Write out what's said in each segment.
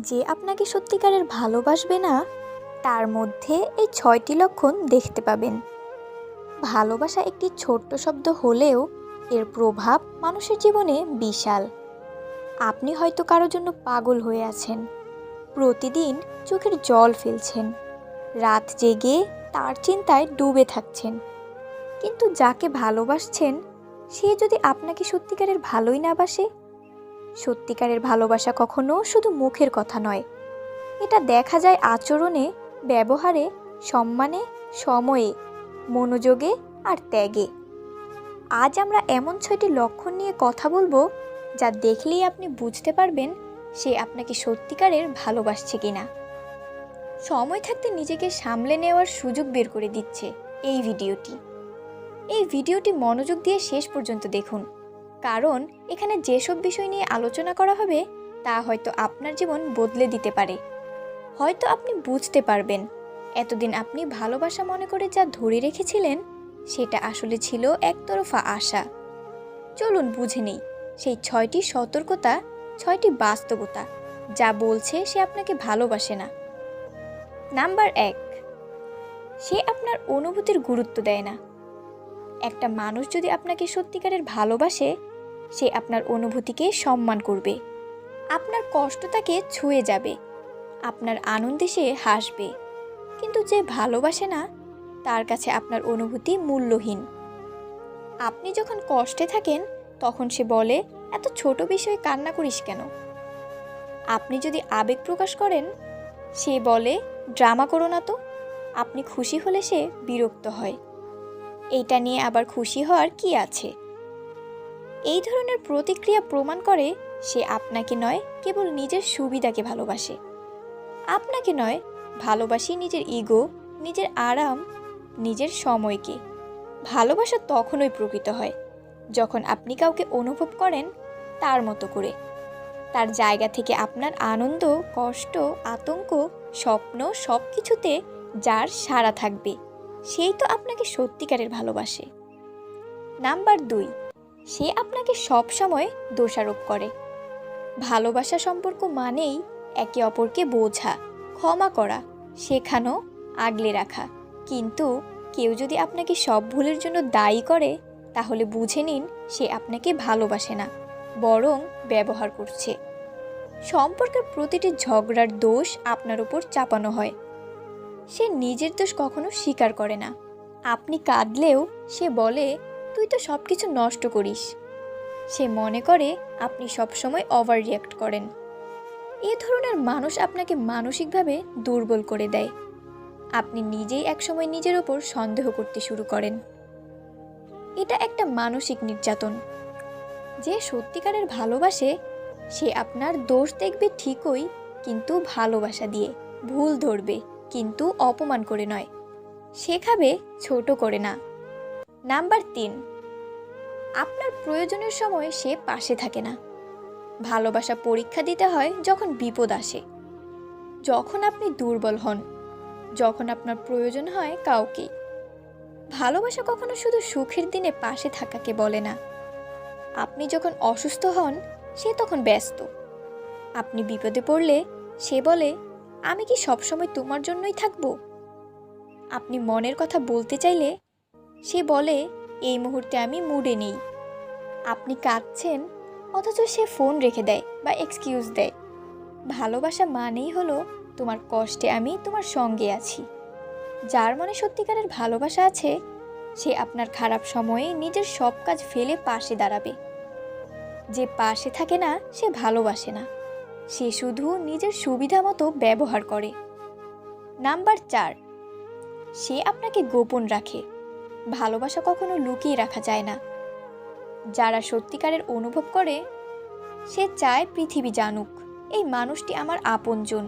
যে আপনাকে সত্যিকারের ভালোবাসবে না তার মধ্যে এই ৬টি লক্ষণ দেখতে পাবেন। ভালোবাসা একটি ছোট্ট শব্দ হলেও এর প্রভাব মানুষের জীবনে বিশাল। আপনি হয়তো কারোর জন্য পাগল হয়ে আছেন, প্রতিদিন চোখের জল ফেলছেন, রাত জেগে তার চিন্তায় ডুবে থাকছেন। কিন্তু যাকে ভালোবাসছেন সে যদি আপনাকে সত্যিকারের ভালোই না বাসে? সত্যিকারের ভালোবাসা কখনো শুধু মুখের কথা নয়, এটা দেখা যায় আচরণে, ব্যবহারে, সম্মানে, সময়ে, মনোযোগে আর ত্যাগে। আজ আমরা এমন ৬টি লক্ষণ নিয়ে কথা বলবো যা দেখলেই আপনি বুঝতে পারবেন সে আপনাকে সত্যিকারের ভালোবাসছে কিনা। সময় থাকতে নিজেকে সামলে নেওয়ার সুযোগ বের করে দিচ্ছে এই ভিডিওটি মনোযোগ দিয়ে শেষ পর্যন্ত দেখুন, কারণ এখানে যেসব বিষয় নিয়ে আলোচনা করা হবে তা হয়তো আপনার জীবন বদলে দিতে পারে। হয়তো আপনি বুঝতে পারবেন এতদিন আপনি ভালোবাসা মনে করে যা ধরে রেখেছিলেন সেটা আসলে ছিল একতরফা আশা। চলুন বুঝে নেই সেই ৬টি সতর্কতা, ৬টি বাস্তবতা যা বলছে সে আপনাকে ভালোবাসে না। নাম্বার ১, সে আপনার অনুভূতির গুরুত্ব দেয় না। একটা মানুষ যদি আপনাকে সত্যিকারের ভালোবাসে সে আপনার অনুভূতিকে সম্মান করবে, আপনার কষ্ট তাকে ছুঁয়ে যাবে, আপনার আনন্দে সে হাসবে। কিন্তু যে ভালোবাসে না তার কাছে আপনার অনুভূতি মূল্যহীন। আপনি যখন কষ্টে থাকেন তখন সে বলে, এত ছোট বিষয়ে কান্না করিস কেন? আপনি যদি আবেগ প্রকাশ করেন সে বলে, ড্রামা করো না তো। আপনি খুশি হলে সে বিরক্ত হয়, এইটা নিয়ে আবার খুশি হওয়ার কি আছে? এই ধরনের প্রতিক্রিয়া প্রমাণ করে সে আপনাকে নয়, কেবল নিজের সুবিধাকে ভালোবাসে। আপনাকে নয়, ভালোবাসি নিজের ইগো, নিজের আরাম, নিজের সময়কে। ভালোবাসা তখনই প্রকৃত হয় যখন আপনি কাউকে অনুভব করেন তার মতো করে, তার জায়গা থেকে। আপনার আনন্দ, কষ্ট, আতঙ্ক, স্বপ্ন সব কিছুতে যার সাড়া থাকবে সেই তো আপনাকে সত্যিকারের ভালোবাসে। নাম্বার ২, সে আপনাকে সব সময় দোষারোপ করে। ভালোবাসা সম্পর্ক মানেই একে অপরকে বোঝা, ক্ষমা করা, শেখানো, আগলে রাখা। কিন্তু কেউ যদি আপনাকে সব ভুলের জন্য দায়ী করে তাহলে বুঝে নিন সে আপনাকে ভালোবাসে না, বরং ব্যবহার করছে। সম্পর্কের প্রতিটি ঝগড়ার দোষ আপনার উপর চাপানো হয়। সে নিজের দোষ কখনো স্বীকার করে না। আপনি কাঁদলেও সে বলে, তুই তো সব কিছু নষ্ট করিস। সে মনে করে আপনি সবসময় ওভার রিঅ্যাক্ট করেন। এ ধরনের মানুষ আপনাকে মানসিকভাবে দুর্বল করে দেয়। আপনি নিজেই একসময় নিজের ওপর সন্দেহ করতে শুরু করেন। এটা একটা মানসিক নির্যাতন। যে সত্যিকারের ভালোবাসে সে আপনার দোষ দেখবে ঠিকই, কিন্তু ভালোবাসা দিয়ে। ভুল ধরবে, কিন্তু অপমান করে নয়। শেখাবে, ছোট করে না। নাম্বার ৩, আপনার প্রয়োজনের সময় সে পাশে থাকে না। ভালোবাসা পরীক্ষা দিতে হয় যখন বিপদ আসে, যখন আপনি দুর্বল হন, যখন আপনার প্রয়োজন হয় কাউকে। ভালোবাসা কখনো শুধু সুখের দিনে পাশে থাকাকে বলে না। আপনি যখন অসুস্থ হন সে তখন ব্যস্ত। আপনি বিপদে পড়লে সে বলে, আমি কি সবসময় তোমার জন্যই থাকবো? আপনি মনের কথা বলতে চাইলে সে বলে, এই মুহূর্তে আমি মুডে নেই। আপনি কাঁদছেন অথচ সে ফোন রেখে দেয় বা এক্সকিউজ দেয়। ভালোবাসা মানেই হলো, তোমার কষ্টে আমি তোমার সঙ্গে আছি। যার মনে সত্যিকারের ভালোবাসা আছে সে আপনার খারাপ সময়ে নিজের সব কাজ ফেলে পাশে দাঁড়াবে। যে পাশে থাকে না সে ভালোবাসে না, সে শুধু নিজের সুবিধা মতো ব্যবহার করে। নাম্বার ৪, সে আপনাকে গোপন রাখে। ভালোবাসা কখনো লুকিয়ে রাখা যায় না। যারা সত্যিকারের অনুভব করে সে চায় পৃথিবী জানুক এই মানুষটি আমার আপনজন।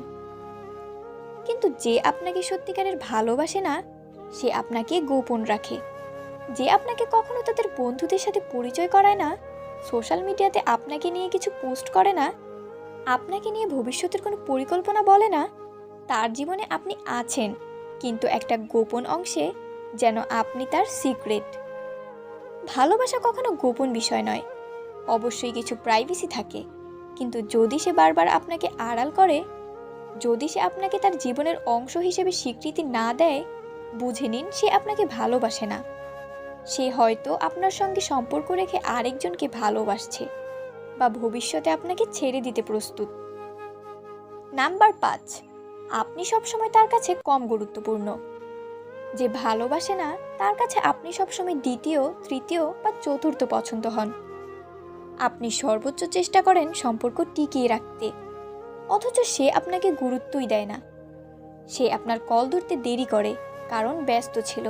কিন্তু যে আপনাকে সত্যিকারের ভালোবাসে না সে আপনাকে গোপন রাখে। যে আপনাকে কখনো তাদের বন্ধুদের সাথে পরিচয় করায় না, সোশ্যাল মিডিয়াতে আপনাকে নিয়ে কিছু পোস্ট করে না, আপনাকে নিয়ে ভবিষ্যতের কোনো পরিকল্পনা বলে না, তার জীবনে আপনি আছেন, কিন্তু একটা গোপন অংশে, যেন আপনি তার সিক্রেট। ভালোবাসা কখনো গোপন বিষয় নয়। অবশ্যই কিছু প্রাইভেসি থাকে, কিন্তু যদি সে বারবার আপনাকে আড়াল করে যদি সে আপনাকে তার জীবনের অংশ হিসেবে স্বীকৃতি না দেয়, বুঝে নিন সে আপনাকে ভালোবাসে না। সে হয়তো আপনার সঙ্গে সম্পর্ক রেখে আরেকজনকে ভালোবাসছে বা ভবিষ্যতে আপনাকে ছেড়ে দিতে প্রস্তুত। নাম্বার 5, আপনি সবসময় তার কাছে কম গুরুত্বপূর্ণ। যে ভালোবাসে না তার কাছে আপনি সবসময় দ্বিতীয়, তৃতীয় বা চতুর্থ পছন্দ হন। আপনি সর্বোচ্চ চেষ্টা করেন সম্পর্ক টিকিয়ে রাখতে, অথচ সে আপনাকে গুরুত্বই দেয় না। সে আপনার কল ধরতে দেরি করে কারণ ব্যস্ত ছিল,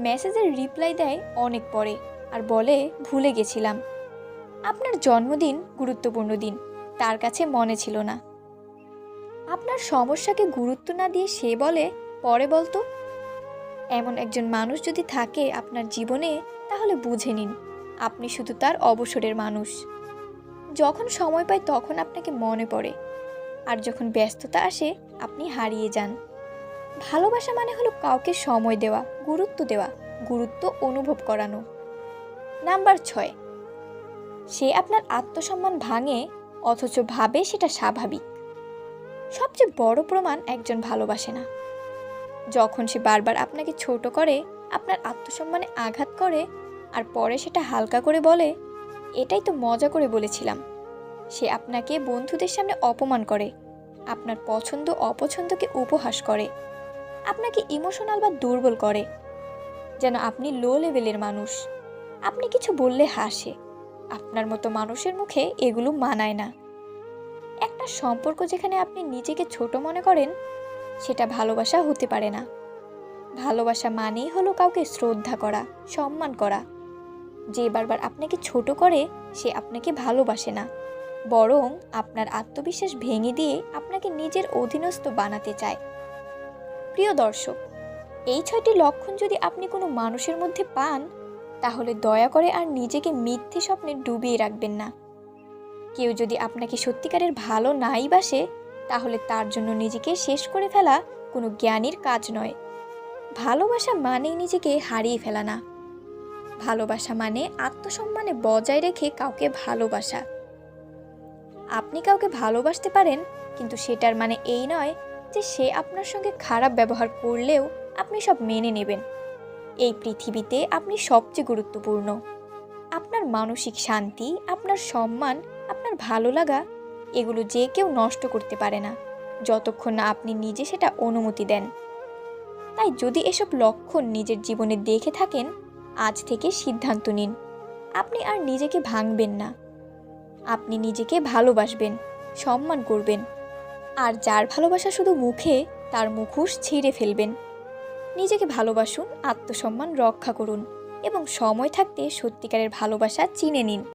মেসেজের রিপ্লাই দেয় অনেক পরে আর বলে ভুলে গেছিলাম। আপনার জন্মদিন, গুরুত্বপূর্ণ দিন, তার কাছে মনে ছিল না। আপনার সমস্যাকে গুরুত্ব না দিয়ে সে বলে পরে বলতো। এমন একজন মানুষ যদি থাকে আপনার জীবনে, তাহলে বুঝে নিন আপনি শুধু তার অবসরের মানুষ। যখন সময় পায় তখন আপনাকে মনে পড়ে, আর যখন ব্যস্ততা আসে আপনি হারিয়ে যান। ভালোবাসা মানে হলো কাউকে সময় দেওয়া, গুরুত্ব অনুভব করানো। নাম্বার 6, সে আপনার আত্মসম্মান ভাঙে অথচ ভাবে সেটা স্বাভাবিক। সবচেয়ে বড় প্রমাণ একজন ভালোবাসে না যখন সে বারবার আপনাকে ছোট করে, আপনার আত্মসম্মানে আঘাত করে, আর পরে সেটা হালকা করে বলে এটাই তো মজা করে বলেছিলাম। সে আপনাকে বন্ধুদের সামনে অপমান করে, আপনার পছন্দ অপছন্দকে উপহাস করে, আপনাকে ইমোশনাল বা দুর্বল করে, যেন আপনি লো লেভেলের মানুষ। আপনি কিছু বললে হাসে। আপনার মতো মানুষের মুখে এগুলো মানায় না। একটা সম্পর্ক যেখানে আপনি নিজেকে ছোট মনে করেন, সেটা ভালোবাসা হতে পারে না। ভালোবাসা মানেই হলো কাউকে শ্রদ্ধা করা, সম্মান করা। যে বারবার আপনাকে ছোট করে সে আপনাকে ভালোবাসে না, বরং আপনার আত্মবিশ্বাস ভেঙে দিয়ে আপনাকে নিজের অধীনস্থ বানাতে চায়। প্রিয় দর্শক, এই 6টি লক্ষণ যদি আপনি কোনো মানুষের মধ্যে পান, তাহলে দয়া করে আর নিজেকে মিথ্যে স্বপ্নে ডুবিয়ে রাখবেন না। কেউ যদি আপনাকে সত্যিকারের ভালো নাই বাসে, তাহলে তার জন্য নিজেকে শেষ করে ফেলা কোনো জ্ঞানীর কাজ নয়। ভালোবাসা মানেই নিজেকে হারিয়ে ফেলা না। ভালোবাসা মানে আত্মসম্মানে বজায় রেখে কাউকে ভালোবাসা। আপনি কাউকে ভালোবাসতে পারেন, কিন্তু সেটার মানে এই নয় যে সে আপনার সঙ্গে খারাপ ব্যবহার করলেও আপনি সব মেনে নেবেন। এই পৃথিবীতে আপনি সবচেয়ে গুরুত্বপূর্ণ। আপনার মানসিক শান্তি, আপনার সম্মান, আপনার ভালো লাগা, এগুলো যে কেউ নষ্ট করতে পারে না, যতক্ষণ না আপনি নিজে সেটা অনুমতি দেন। তাই যদি এসব লক্ষণ নিজের জীবনে দেখে থাকেন, আজ থেকে সিদ্ধান্ত নিন আপনি আর নিজেকে ভাঙবেন না। আপনি নিজেকে ভালোবাসবেন, সম্মান করবেন, আর যার ভালোবাসা শুধু মুখে, তার মুখোশ ছিঁড়ে ফেলবেন। নিজেকে ভালোবাসুন, আত্মসম্মান রক্ষা করুন এবং সময় থাকতে সত্যিকারের ভালোবাসা চিনে নিন।